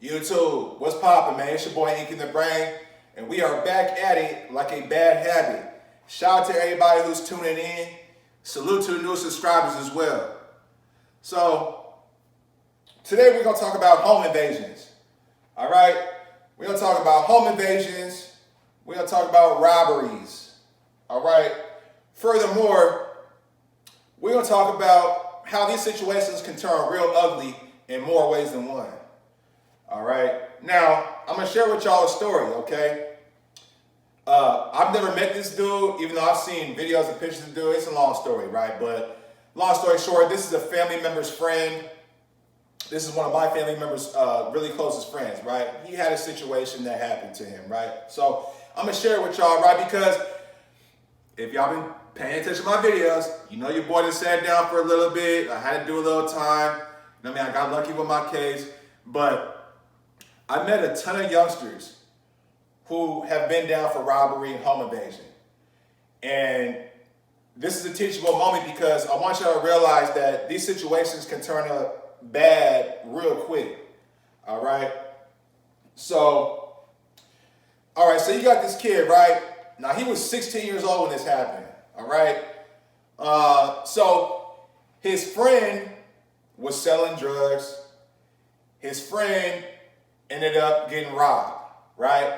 YouTube, what's poppin', man? It's your boy Ink in the Brain, and we are back at it like a bad habit. Shout out to everybody who's tuning in. Salute to the new subscribers as well. So, today we're gonna talk about home invasions. All right? We're gonna talk about home invasions. We're gonna talk about robberies. All right? Furthermore, we're gonna talk about how these situations can turn real ugly in more ways than one. All right. Now, I'm going to share with y'all a story, okay? I've never met this dude, even though I've seen videos and pictures of the dude. It's a long story, right? But long story short, this is a family member's friend. This is one of my family members' really closest friends, right? He had a situation that happened to him, right? So I'm going to share it with y'all, right? Because if y'all been paying attention to my videos, you know your boy just sat down for a little bit. I had to do a little time. You know what I mean? I got lucky with my case. But I met a ton of youngsters who have been down for robbery and home invasion. And this is a teachable moment because I want y'all to realize that these situations can turn up bad real quick. All right? So you got this kid, right? Now, he was 16 years old when this happened. All right? So his friend was selling drugs. His friend ended up getting robbed, right?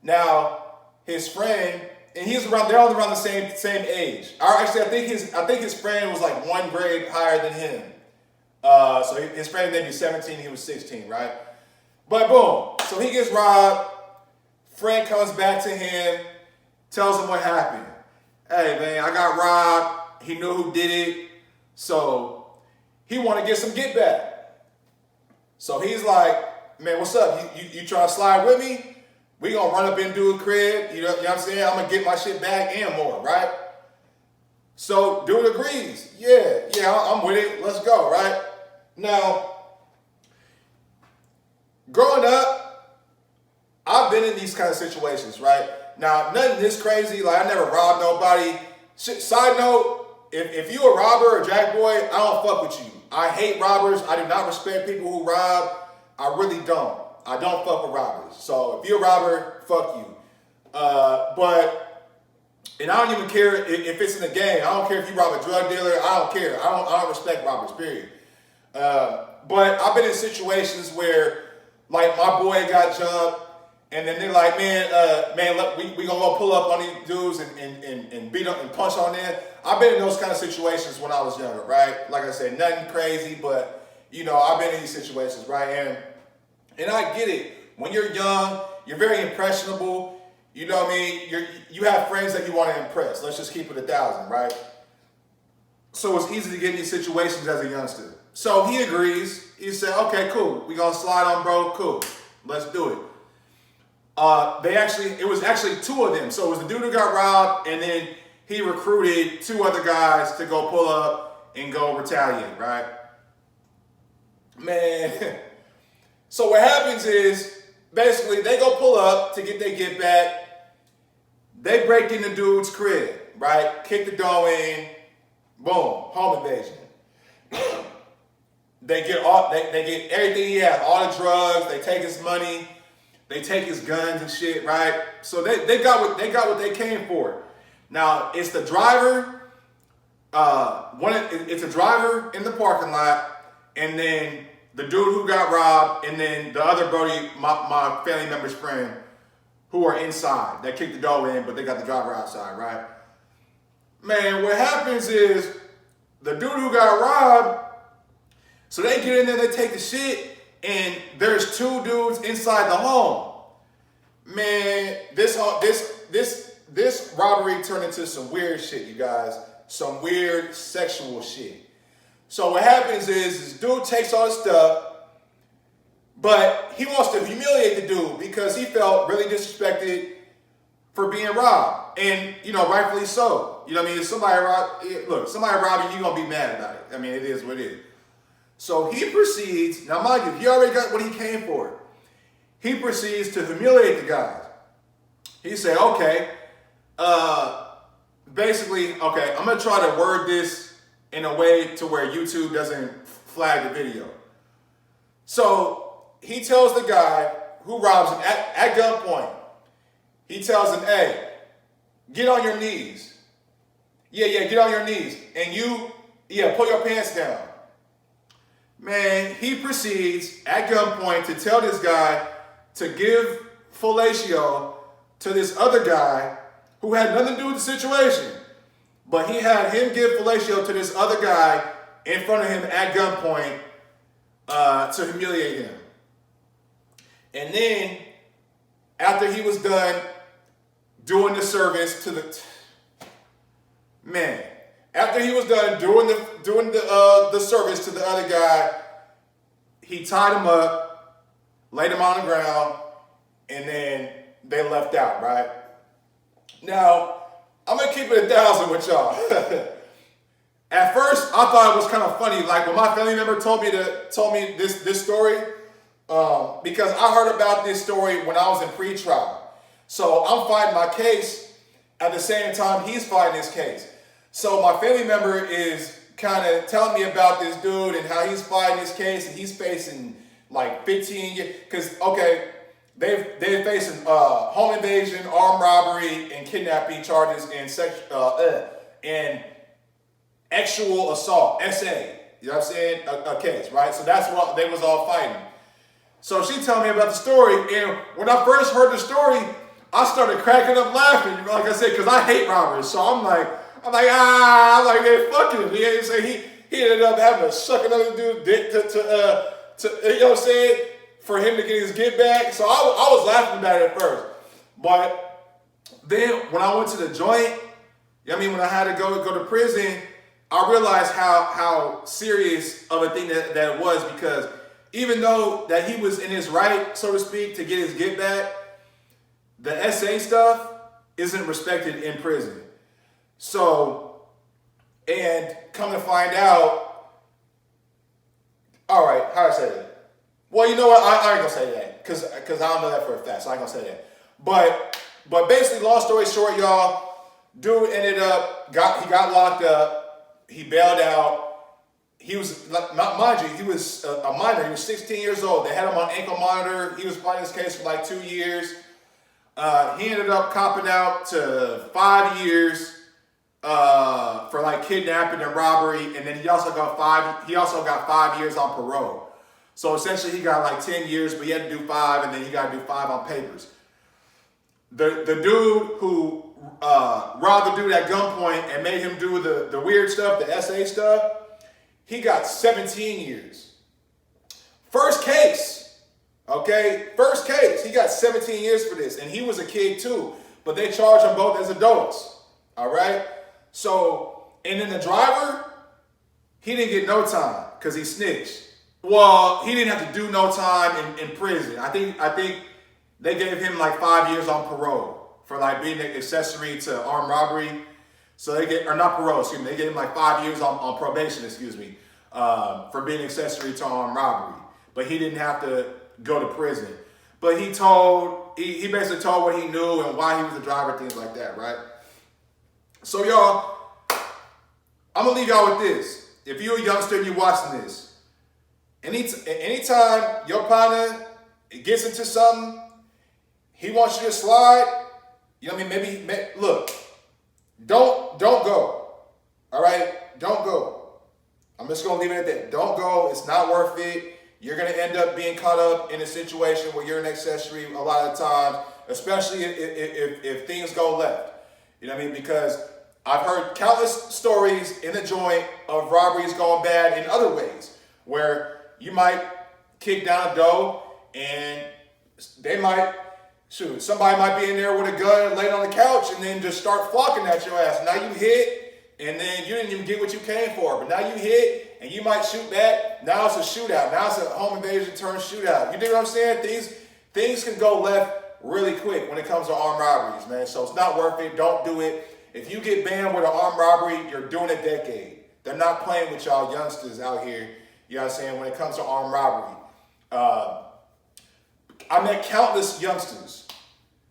Now, his friend, and they're all around the same age. Actually, I think his friend was like one grade higher than him. So his friend maybe 17, he was 16, right? But boom, so he gets robbed. Friend comes back to him, tells him what happened. Hey man, I got robbed. He knew who did it, so he want to get some get back. So he's like, man, what's up? You trying to slide with me? We gonna run up into a crib. You know what I'm saying? I'm gonna get my shit back and more, right? So dude agrees. Yeah, I'm with it. Let's go, right? Now, growing up, I've been in these kind of situations, right? Now, nothing this crazy. Like I never robbed nobody. Side note, if you a robber or jack boy, I don't fuck with you. I hate robbers. I do not respect people who rob. I really don't. I don't fuck with robbers. So if you're a robber, fuck you. And I don't even care if it's in the game. I don't care if you rob a drug dealer. I don't care. I don't respect robbers, period. But I've been in situations where, like, my boy got jumped, and then they're like, man, look, we gonna go pull up on these dudes and beat up and punch on them. I've been in those kind of situations when I was younger, right? Like I said, nothing crazy, but, you know, I've been in these situations, right? And I get it. When you're young, you're very impressionable. You know what I mean? You have friends that you want to impress. Let's just keep it 1,000, right? So it's easy to get in these situations as a youngster. So he agrees. He said, okay, cool. We gonna slide on, bro. Cool. Let's do it. It was actually two of them. So it was the dude who got robbed, and then he recruited two other guys to go pull up and go retaliate, right? Man. So what happens is, basically, they go pull up to get their get back. They break in the dude's crib, right? Kick the door in. Boom, home invasion. They get everything he has, all the drugs. They take his money. They take his guns and shit, right? So they got what they came for. Now it's the driver. It's a driver in the parking lot, and then the dude who got robbed, and then the other Brody, my family member's friend, who are inside. They kicked the door in, but they got the driver outside, right? Man, what happens is the dude who got robbed, so they get in there, they take the shit, and there's two dudes inside the home. Man, this robbery turned into some weird shit, you guys. Some weird sexual shit. So what happens is this dude takes all his stuff, but he wants to humiliate the dude because he felt really disrespected for being robbed. And, you know, rightfully so. You know what I mean? If somebody robbed you, you're going to be mad about it. I mean, it is what it is. So he proceeds, now mind you, he already got what he came for. He proceeds to humiliate the guys. He said, okay, basically, okay, I'm going to try to word this in a way to where YouTube doesn't flag the video. So he tells the guy who robs him at gunpoint, he tells him, hey, get on your knees. Yeah, get on your knees. And pull your pants down. Man, he proceeds at gunpoint to tell this guy to give fellatio to this other guy who had nothing to do with the situation. But he had him give fellatio to this other guy in front of him at gunpoint to humiliate him. And then, after he was done doing the service to the after he was done doing the service to the other guy, he tied him up, laid him on the ground, and then they left out, right? Now, I'm gonna keep it 1,000 with y'all. At first, I thought it was kind of funny, like when my family member told me this story, because I heard about this story when I was in pre-trial. So I'm fighting my case at the same time he's fighting his case. So my family member is kind of telling me about this dude and how he's fighting his case, and he's facing like 15 years. Because, okay, they're facing home invasion, armed robbery, and kidnapping charges, and actual assault, SA. You know what I'm saying? A case, right? So that's what they was all fighting. So she told me about the story, and when I first heard the story, I started cracking up laughing, like I said, because I hate robbers. So I'm like, man, fuck him. He ended up having to suck another dude's dick to you know what I'm saying, for him to get his get back. So I was laughing about it at first. But then when I went to the joint, you know what I mean, when I had to go to prison, I realized how serious of a thing that it was, because even though that he was in his right, so to speak, to get his get back, the SA stuff isn't respected in prison. So, and come to find out, all right, how do I say that? Well, you know what? I ain't gonna say that because I don't know that for a fact, so I ain't gonna say that. But basically, long story short, y'all, dude ended up he got locked up. He bailed out. He was, mind you, he was a minor. He was 16 years old. They had him on ankle monitor. He was fighting his case for like 2 years. He ended up copping out to 5 years for like kidnapping and robbery, and then he also got 5 years on parole. So essentially, he got like 10 years, but he had to do 5, and then he got to do 5 on papers. The dude who robbed the dude at gunpoint and made him do the weird stuff, the SA stuff, he got 17 years. First case, okay? First case, he got 17 years for this, and he was a kid too, but they charged them both as adults, all right? So, and then the driver, he didn't get no time because he snitched. Well, he didn't have to do no time in prison. I think they gave him like 5 years on parole for like being an accessory to armed robbery. So they gave him like 5 years on probation, for being accessory to armed robbery. But he didn't have to go to prison. But he basically told what he knew and why he was the driver, things like that, right? So y'all, I'm gonna leave y'all with this. If you're a youngster and you're watching this, anytime your partner gets into something, he wants you to slide, you know what I mean? Maybe look, don't go. All right? Don't go. I'm just gonna leave it at that. Don't go. It's not worth it. You're gonna end up being caught up in a situation where you're an accessory a lot of times, especially if things go left. You know what I mean? Because I've heard countless stories in the joint of robberies going bad in other ways, where you might kick down a door and somebody might be in there with a gun laid on the couch and then just start flocking at your ass. Now you hit, and then you didn't even get what you came for, but now you hit, and you might shoot back. Now it's a shootout. Now it's a home invasion turn shootout. You dig what I'm saying? Things can go left really quick when it comes to armed robberies, man. So it's not worth it. Don't do it. If you get banned with an armed robbery, you're doing a decade. They're not playing with y'all youngsters out here, you know what I'm saying, when it comes to armed robbery. I met countless youngsters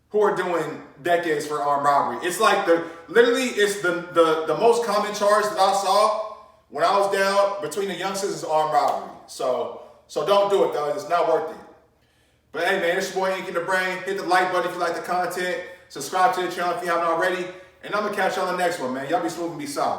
who are doing decades for armed robbery. It's like it's the most common charge that I saw when I was down between the youngsters is armed robbery. So don't do it, though. It's not worth it. But hey, man, it's your boy Ink in the Brain. Hit the like button if you like the content. Subscribe to the channel if you haven't already. And I'm going to catch you on the next one, man. Y'all be smooth and be solid.